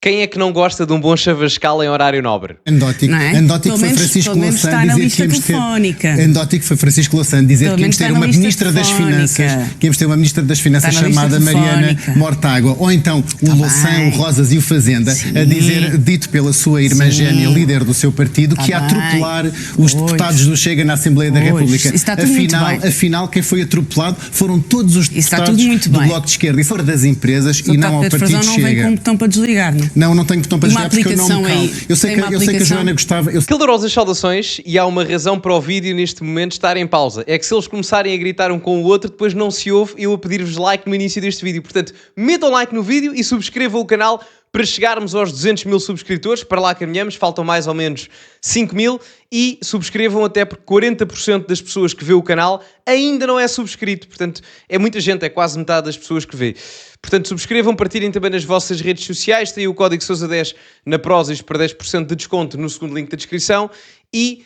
Quem é que não gosta de um bom chavascal em horário nobre? Anedótico. Não é? Anedótico foi Francisco pelo menos Louçã está na dizer lista que íamos ter. telefónica. Anedótico foi Francisco Louçã dizer Pelo que íamos menos ter está na uma lista ministra das Finanças, telefónica. que íamos ter uma ministra das Finanças Está na lista chamada Mariana telefónica. Mortágua. Ou então o Louçã, bem. o Rosas e o Fazenda Sim. a dizer, dito pela sua irmã Sim. Génia, líder do seu partido, que ia bem. atropelar os Pois. deputados do Chega na Assembleia da Pois. República. Isso está tudo muito bem. Afinal, quem foi atropelado foram todos os está deputados tudo muito do bem. Bloco de Esquerda e fora das empresas e não ao Pedro Partido Frazão não vem Chega. com um botão para desligar, não? Não tenho botão para Uma desligar porque eu não me aplicação calo. aí. Eu sei Tem que uma a aplicação? Joana gostava. Calorosas saudações, e há uma razão para o vídeo neste momento estar em pausa. É que se eles começarem a gritar um com o outro, depois não se ouve eu a pedir-vos like no início deste vídeo. Portanto, metam like no vídeo e subscrevam o canal para chegarmos aos 200 mil subscritores. Para lá caminhamos, faltam mais ou menos 5 mil. E subscrevam até porque 40% das pessoas que vê o canal ainda não é subscrito. Portanto, é muita gente, é quase metade das pessoas que vê. Portanto, subscrevam, partilhem também nas vossas redes sociais. Tem o código Sousa10 na Prozis para 10% de desconto no segundo link da descrição. E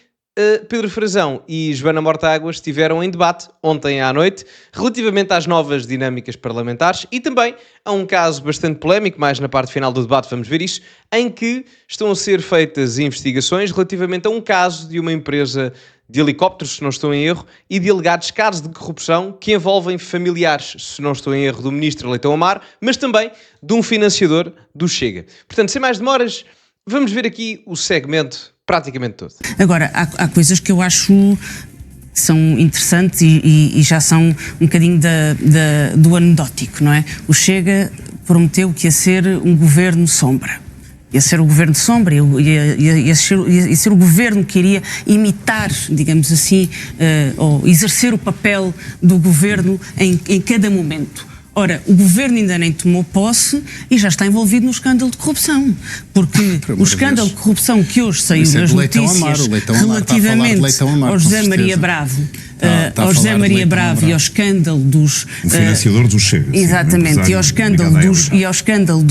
Pedro Frazão e Joana Mortágua estiveram em debate ontem à noite relativamente às novas dinâmicas parlamentares e também a um caso bastante polémico, mais na parte final do debate vamos ver isso, em que estão a ser feitas investigações relativamente a um caso de uma empresa de helicópteros, se não estou em erro, e de alegados casos de corrupção que envolvem familiares, se não estou em erro, do ministro Leitão Amar, mas também de um financiador do Chega. Portanto, sem mais demoras, vamos ver aqui o segmento praticamente todo. Agora, há coisas que eu acho que são interessantes e já são um bocadinho do anedótico, não é? O Chega prometeu que ia ser um governo sombra. Ia ser o governo sombra, ia ser o governo que iria imitar, digamos assim, ou exercer o papel do governo em cada momento. Ora, o governo ainda nem tomou posse e já está envolvido no escândalo de corrupção. Porque o escândalo de corrupção que hoje saiu nas notícias relativamente ao José Maria Bravo, ao José Maria Bravo e ao escândalo dos... O financiador do Chega. Exatamente, e ao escândalo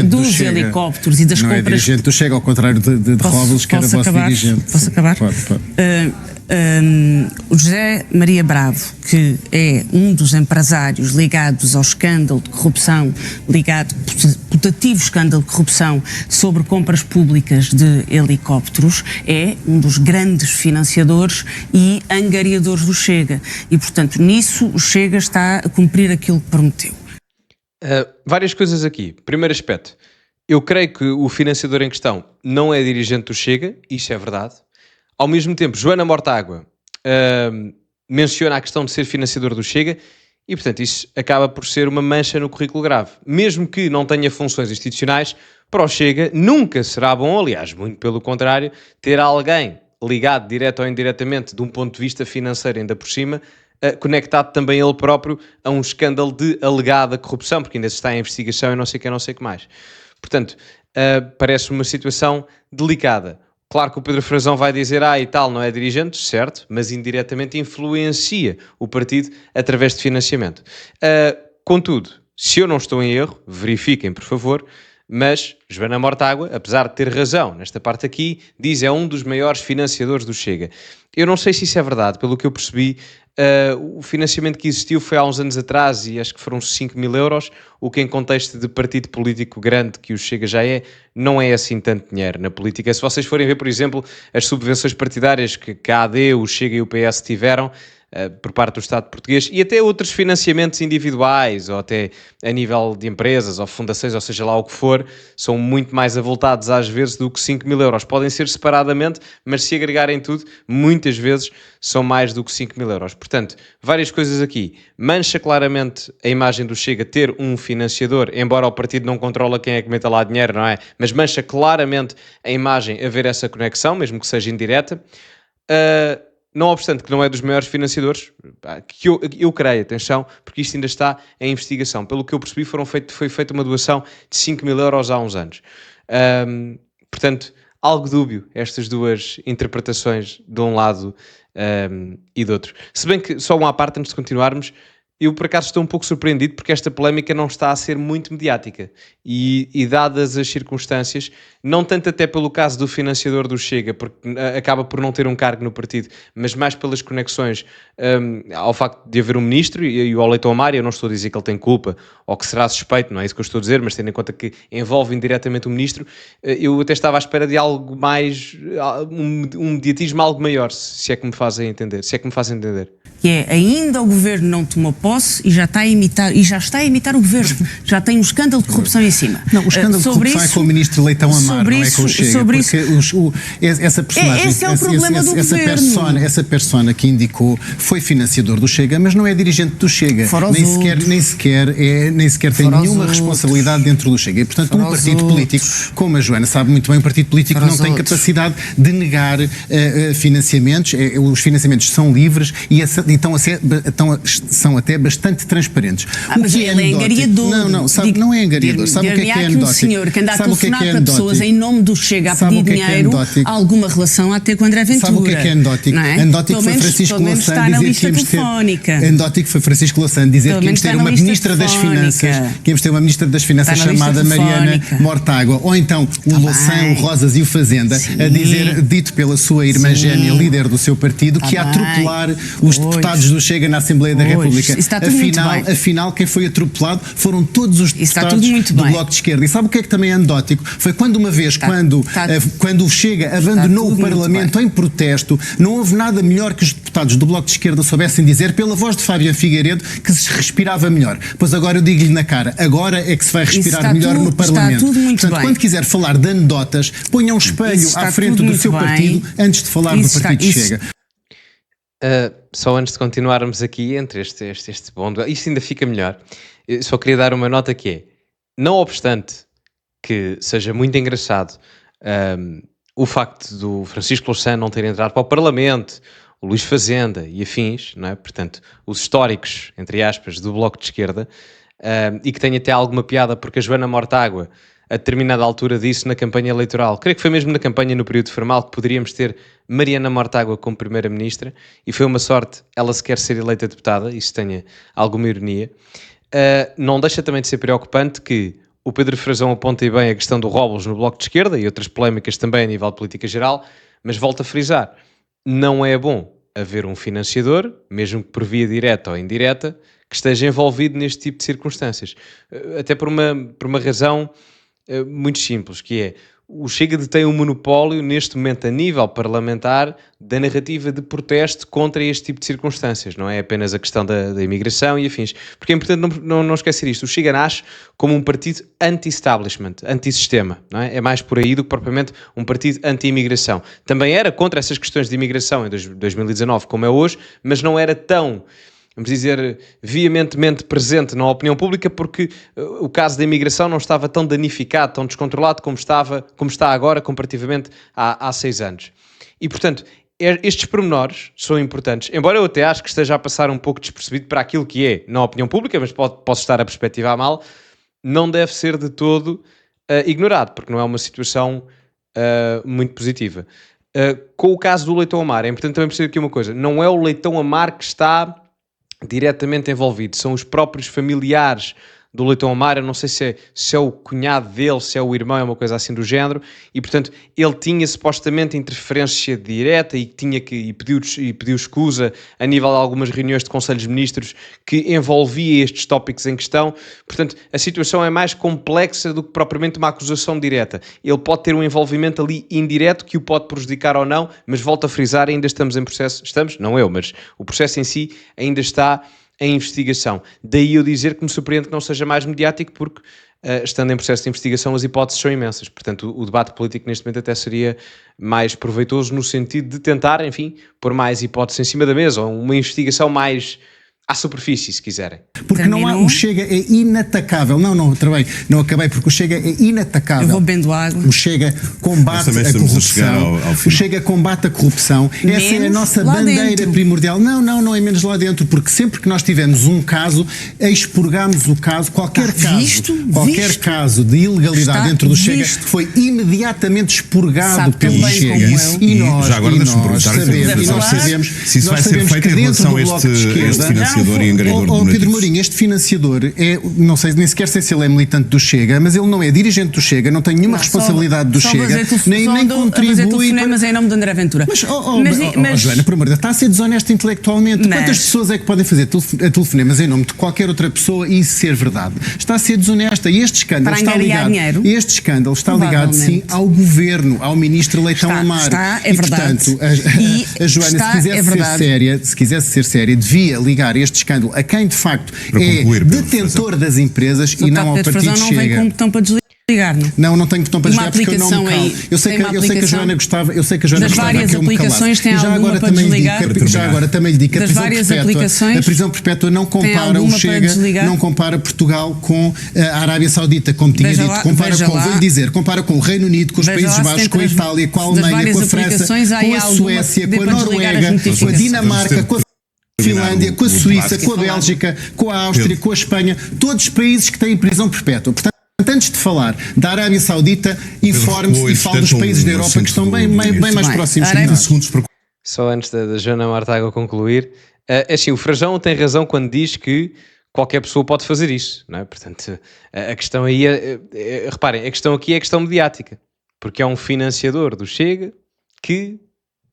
dos helicópteros e das compras... Não é dirigente do Chega, ao contrário de Robles, que era vosso dirigente. Posso acabar? Pode. O José Maria Bravo, que é um dos empresários ligados ao escândalo de corrupção, putativo escândalo de corrupção sobre compras públicas de helicópteros, é um dos grandes financiadores e angariadores do Chega. E, portanto, nisso o Chega está a cumprir aquilo que prometeu. Várias coisas aqui. Primeiro aspecto. Eu creio que o financiador em questão não é dirigente do Chega, isso é verdade. Ao mesmo tempo, Joana Mortágua menciona a questão de ser financiador do Chega e, portanto, isso acaba por ser uma mancha no currículo grave. Mesmo que não tenha funções institucionais, para o Chega nunca será bom, aliás, muito pelo contrário, ter alguém ligado direto ou indiretamente de um ponto de vista financeiro ainda por cima, conectado também ele próprio a um escândalo de alegada corrupção, porque ainda se está em investigação e não sei o que mais. Portanto, parece uma situação delicada. Claro que o Pedro Frazão vai dizer, e tal, não é dirigente, certo, mas indiretamente influencia o partido através de financiamento. Contudo, se eu não estou em erro, verifiquem, por favor, mas Joana Mortágua, apesar de ter razão nesta parte aqui, diz é um dos maiores financiadores do Chega. Eu não sei se isso é verdade, pelo que eu percebi, o financiamento que existiu foi há uns anos atrás e acho que foram 5 mil euros, o que em contexto de partido político grande que o Chega já é, não é assim tanto dinheiro na política. Se vocês forem ver, por exemplo, as subvenções partidárias que a AD, o Chega e o PS tiveram, por parte do Estado português e até outros financiamentos individuais ou até a nível de empresas ou fundações, ou seja lá o que for, são muito mais avultados às vezes do que 5 mil euros. Podem ser separadamente, mas se agregarem tudo, muitas vezes são mais do que 5 mil euros. Portanto, várias coisas aqui. Mancha claramente a imagem do Chega ter um financiador, embora o partido não controla quem é que meta lá dinheiro, não é? Mas mancha claramente a imagem a ver essa conexão, mesmo que seja indireta. Não obstante que não é dos maiores financiadores, que eu creio, atenção, porque isto ainda está em investigação. Pelo que eu percebi, foi feita uma doação de 5 mil euros há uns anos. Portanto, algo dúbio estas duas interpretações de um lado e do outro. Se bem que, só uma à parte antes de continuarmos, eu por acaso estou um pouco surpreendido porque esta polémica não está a ser muito mediática e dadas as circunstâncias, não tanto até pelo caso do financiador do Chega, porque acaba por não ter um cargo no partido, mas mais pelas conexões ao facto de haver um ministro e o Leitão Amar. Eu não estou a dizer que ele tem culpa ou que será suspeito, não é isso que eu estou a dizer, mas tendo em conta que envolve indiretamente o ministro, eu até estava à espera de algo mais, um mediatismo algo maior, se é que me fazem entender, Que é, ainda o governo não tomou posse e já está a imitar o governo. Já tem um escândalo de corrupção em cima. Não, o escândalo de corrupção é com o ministro Leitão Amar, não é com o Chega. Essa personagem, esse é o problema do governo. Essa persona que indicou foi financiador do Chega, mas não é dirigente do Chega. Nem sequer tem nenhuma responsabilidade dentro do Chega. E, portanto, um partido político, como a Joana sabe muito bem, um partido político não tem capacidade de negar financiamentos. Os financiamentos são livres e são até bastante transparentes. Mas ele é angariador. Não é angariador. Sabe o que é anedótico? Um senhor que anda a telefonar para pessoas em nome do Chega a pedir dinheiro, há alguma relação a ter com André Ventura. Sabe o que é anedótico? Anedótico foi Francisco Louçã dizer que íamos ter... Anedótico foi Francisco Louçã dizer que íamos ter uma ministra das Finanças, chamada Mariana Mortágua, ou então o Louçã, o Rosas e o Fazenda, a dizer, dito pela sua irmã Génia, líder do seu partido, que ia atropelar os deputados do Chega na Assembleia da República. Afinal, quem foi atropelado foram todos os deputados do Bloco de Esquerda. E sabe o que é que também é anedótico? Foi quando uma vez, quando o Chega abandonou o Parlamento em protesto, não houve nada melhor que os deputados do Bloco de Esquerda soubessem dizer, pela voz de Fábio Figueiredo, que se respirava melhor. Pois agora eu digo-lhe na cara, agora é que se vai respirar melhor no Parlamento. Portanto, quando quiser falar de anedotas, ponha um espelho à frente do seu partido antes de falar do partido de Chega. Só antes de continuarmos aqui entre este bom, isto ainda fica melhor. Eu só queria dar uma nota que é, não obstante que seja muito engraçado o facto do Francisco Louçã não ter entrado para o Parlamento, o Luís Fazenda e afins, não é? Portanto, os históricos, entre aspas, do Bloco de Esquerda, e que tenha até alguma piada porque a Joana Mortágua, a determinada altura disse na campanha eleitoral, creio que foi mesmo na campanha no período formal, que poderíamos ter Mariana Mortágua como Primeira-Ministra, e foi uma sorte ela sequer ser eleita deputada, isso tenha alguma ironia. Não deixa também de ser preocupante que o Pedro Frazão aponta bem a questão do Robles no Bloco de Esquerda e outras polémicas também a nível de política geral, mas volto a frisar, não é bom haver um financiador, mesmo que por via direta ou indireta, que esteja envolvido neste tipo de circunstâncias. Até por uma razão muito simples, que é, o Chega detém um monopólio neste momento a nível parlamentar da narrativa de protesto contra este tipo de circunstâncias, não é apenas a questão da imigração e afins, porque é importante não esquecer isto. O Chega nasce como um partido anti-establishment, anti-sistema, não é? É mais por aí do que propriamente um partido anti-imigração. Também era contra essas questões de imigração em 2019 como é hoje, mas não era tão, vamos dizer, veementemente presente na opinião pública, porque o caso da imigração não estava tão danificado, tão descontrolado como está agora, comparativamente há 6 anos. E, portanto, estes pormenores são importantes, embora eu até acho que esteja a passar um pouco despercebido para aquilo que é na opinião pública, mas posso estar a perspectivar mal, não deve ser de todo ignorado, porque não é uma situação muito positiva. Com o caso do Leitão Amar, é importante também perceber aqui uma coisa, não é o Leitão Amar que está diretamente envolvido, são os próprios familiares do Leitão Amar. Eu não sei se é o cunhado dele, se é o irmão, é uma coisa assim do género, e portanto ele tinha supostamente interferência direta e pediu escusa a nível de algumas reuniões de conselhos de ministros que envolvia estes tópicos em questão. Portanto, a situação é mais complexa do que propriamente uma acusação direta. Ele pode ter um envolvimento ali indireto que o pode prejudicar ou não, mas volto a frisar, ainda estamos em processo, não eu, mas o processo em si ainda está em investigação. Daí eu dizer que me surpreende que não seja mais mediático, porque estando em processo de investigação as hipóteses são imensas. Portanto, o debate político neste momento até seria mais proveitoso no sentido de tentar, enfim, pôr mais hipóteses em cima da mesa, ou uma investigação mais à superfície, se quiserem. Porque o Chega é inatacável. Não acabei, porque o Chega é inatacável. Eu vou bebendo água. O Chega combate a corrupção. O Chega combate a corrupção. Essa é a nossa bandeira primordial. Não é menos lá dentro, porque sempre que nós tivemos um caso, expurgámos o caso, qualquer caso de ilegalidade dentro do Chega foi imediatamente expurgado pelo Chega. E nós, já agora deixa-me perguntar, sabemos se isso vai ser feito em relação a este financiador. financiador e angariador de donativos. Pedro Mourinho, este financiador é, não sei, nem sequer sei se ele é militante do Chega, mas ele não é dirigente do Chega, não tem nenhuma responsabilidade do Chega, nem contribui. Mas é em nome de André Ventura. Mas Joana, por amor de Deus, está a ser desonesta intelectualmente. Quantas pessoas é que podem fazer telefonemas em nome de qualquer outra pessoa e isso ser verdade? Está a ser desonesta. E este escândalo está ligado, sim, ao governo, ao ministro Leitão Amaro. É verdade. Portanto, a Joana, se quisesse ser séria, devia ligar este escândalo a quem de facto é detentor das empresas e não ao partido Chega. Não vem com um botão para desligar, não? Não tenho botão para desligar porque eu não me calo. Eu sei que a Joana gostava, que eu me calasse. E já agora também lhe digo que a prisão perpétua não compara o Chega, não compara Portugal com a Arábia Saudita, como tinha dito. Compara com o Reino Unido, com os Países Baixos, com a Itália, com a Alemanha, com a França, com a Suécia, com a Noruega, com a Dinamarca, com a Finlândia, com a Suíça, com a Bélgica, com a Áustria, com a Espanha, todos os países que têm prisão perpétua. Portanto, antes de falar da Arábia Saudita, informe-se e fale dos países da Europa que estão bem mais próximos de nós. Só antes da Joana Mortágua concluir, assim, o Frajão tem razão quando diz que qualquer pessoa pode fazer isso, não é? Portanto, a questão aí reparem, a questão aqui é a questão mediática, porque é um financiador do Chega que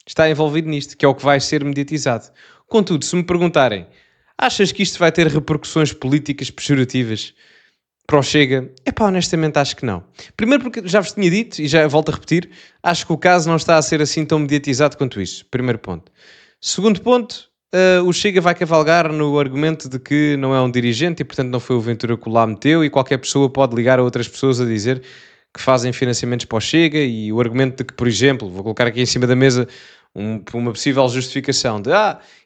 está envolvido nisto, que é o que vai ser mediatizado. Contudo, se me perguntarem, achas que isto vai ter repercussões políticas pejorativas para o Chega? Honestamente acho que não. Primeiro porque já vos tinha dito, e já volto a repetir, acho que o caso não está a ser assim tão mediatizado quanto isso. Primeiro ponto. Segundo ponto, o Chega vai cavalgar no argumento de que não é um dirigente e portanto não foi o Ventura que lá meteu e qualquer pessoa pode ligar a outras pessoas a dizer que fazem financiamentos para o Chega e o argumento de que, por exemplo, vou colocar aqui em cima da mesa uma possível justificação de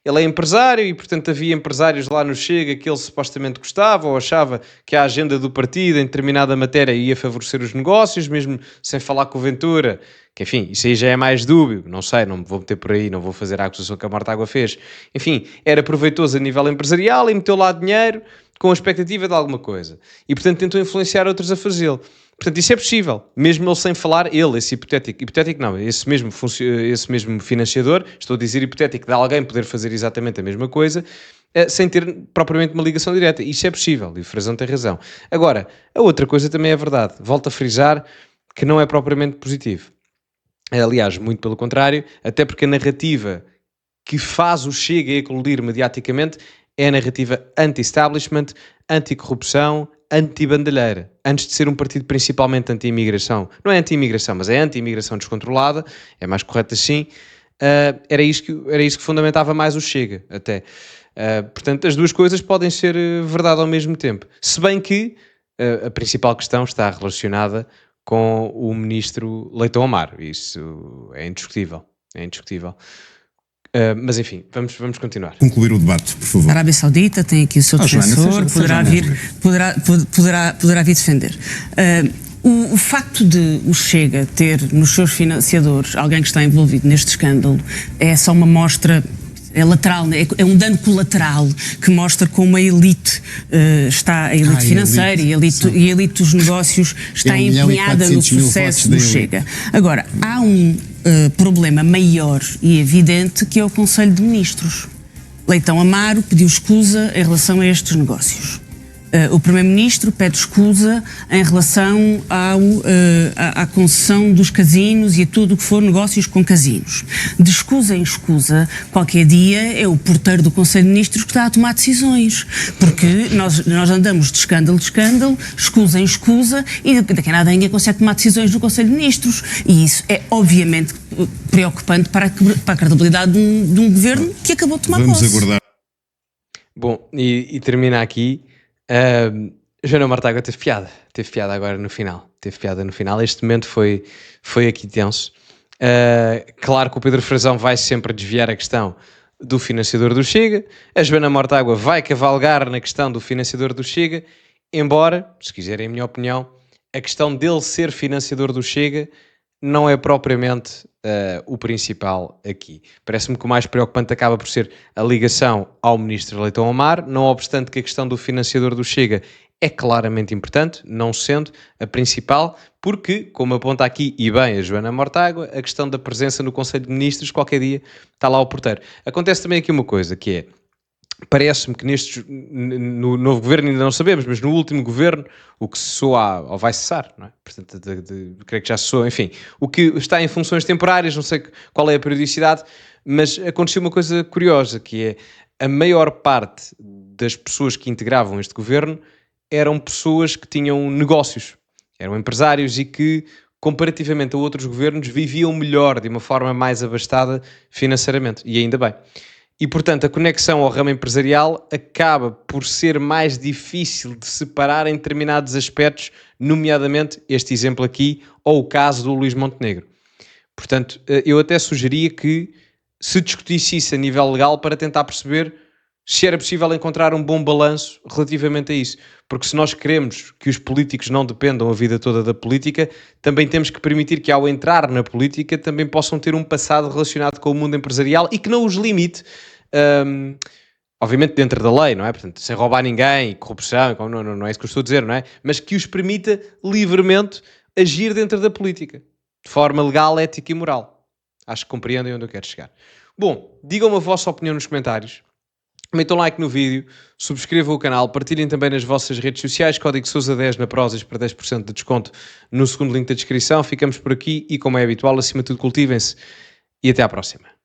ele é empresário e portanto havia empresários lá no Chega que ele supostamente gostava ou achava que a agenda do partido em determinada matéria ia favorecer os negócios, mesmo sem falar com o Ventura, que enfim, isso aí já é mais dúbio, não sei, não me vou meter por aí, não vou fazer a acusação que a Mortágua fez, enfim, era proveitoso a nível empresarial e meteu lá dinheiro com a expectativa de alguma coisa e portanto tentou influenciar outros a fazê-lo. Portanto, isso é possível, mesmo ele sem falar, esse hipotético não, esse mesmo financiador, estou a dizer hipotético, de alguém poder fazer exatamente a mesma coisa, sem ter propriamente uma ligação direta. Isso é possível, e o Frazão tem razão. Agora, a outra coisa também é verdade, volto a frisar que não é propriamente positivo. Aliás, muito pelo contrário, até porque a narrativa que faz o Chega eclodir mediaticamente é a narrativa anti-establishment, anti-corrupção, anti-bandalheira, antes de ser um partido principalmente anti-imigração. Não é anti-imigração, mas é anti-imigração descontrolada, é mais correto assim. Era isso que fundamentava mais o Chega, até. Portanto, as duas coisas podem ser verdade ao mesmo tempo. Se bem que a principal questão está relacionada com o ministro Leitão Amaro. Isso é indiscutível. É indiscutível. Mas enfim, vamos continuar. Concluir o debate, por favor. A Arábia Saudita tem aqui o seu defensor, poderá vir defender. O facto de o Chega ter nos seus financiadores alguém que está envolvido neste escândalo é só uma mostra, é lateral, é um dano colateral que mostra como a elite está, a elite financeira e a elite dos negócios está empenhada no sucesso do Chega. Agora, há um problema maior e evidente que é o Conselho de Ministros. Leitão Amaro pediu escusa em relação a estes negócios. O Primeiro-Ministro pede escusa em relação à concessão dos casinos e a tudo o que for negócios com casinos. De escusa em escusa, qualquer dia é o porteiro do Conselho de Ministros que está a tomar decisões. Porque nós andamos de escândalo, escusa em escusa, e daqui a nada ninguém consegue tomar decisões no Conselho de Ministros. E isso é, obviamente, preocupante para a credibilidade de um governo que acabou de tomar posse. Vamos aguardar. Bom, e termina aqui. Joana Mortágua teve piada agora no final, este momento foi aqui tenso. Claro que o Pedro Frazão vai sempre desviar a questão do financiador do Chega, a Joana Mortágua vai cavalgar na questão do financiador do Chega, embora, se quiserem a minha opinião, a questão dele ser financiador do Chega não é propriamente o principal aqui. Parece-me que o mais preocupante acaba por ser a ligação ao ministro Leitão Amaro, não obstante que a questão do financiador do Chega é claramente importante, não sendo a principal, porque, como aponta aqui e bem a Joana Mortágua, a questão da presença no Conselho de Ministros, qualquer dia está lá o porteiro. Acontece também aqui uma coisa, que parece-me que no novo governo ainda não sabemos, mas no último governo o que cessou ou vai cessar, não é? Portanto, creio que já cessou, enfim, o que está em funções temporárias, não sei qual é a periodicidade, mas aconteceu uma coisa curiosa, que é a maior parte das pessoas que integravam este governo eram pessoas que tinham negócios, eram empresários e que, comparativamente a outros governos, viviam melhor, de uma forma mais abastada financeiramente, e ainda bem. E, portanto, a conexão ao ramo empresarial acaba por ser mais difícil de separar em determinados aspectos, nomeadamente este exemplo aqui, ou o caso do Luís Montenegro. Portanto, eu até sugeria que se discutisse isso a nível legal para tentar perceber se era possível encontrar um bom balanço relativamente a isso. Porque se nós queremos que os políticos não dependam a vida toda da política, também temos que permitir que ao entrar na política também possam ter um passado relacionado com o mundo empresarial e que não os limite, obviamente dentro da lei, não é? Portanto, sem roubar ninguém, corrupção, não é isso que eu estou a dizer, não é? Mas que os permita livremente agir dentro da política, de forma legal, ética e moral. Acho que compreendem onde eu quero chegar. Bom, digam-me a vossa opinião nos comentários. Metam like no vídeo, subscrevam o canal, partilhem também nas vossas redes sociais, código Sousa10 na Prozis para 10% de desconto no segundo link da descrição. Ficamos por aqui e, como é habitual, acima de tudo, cultivem-se e até à próxima.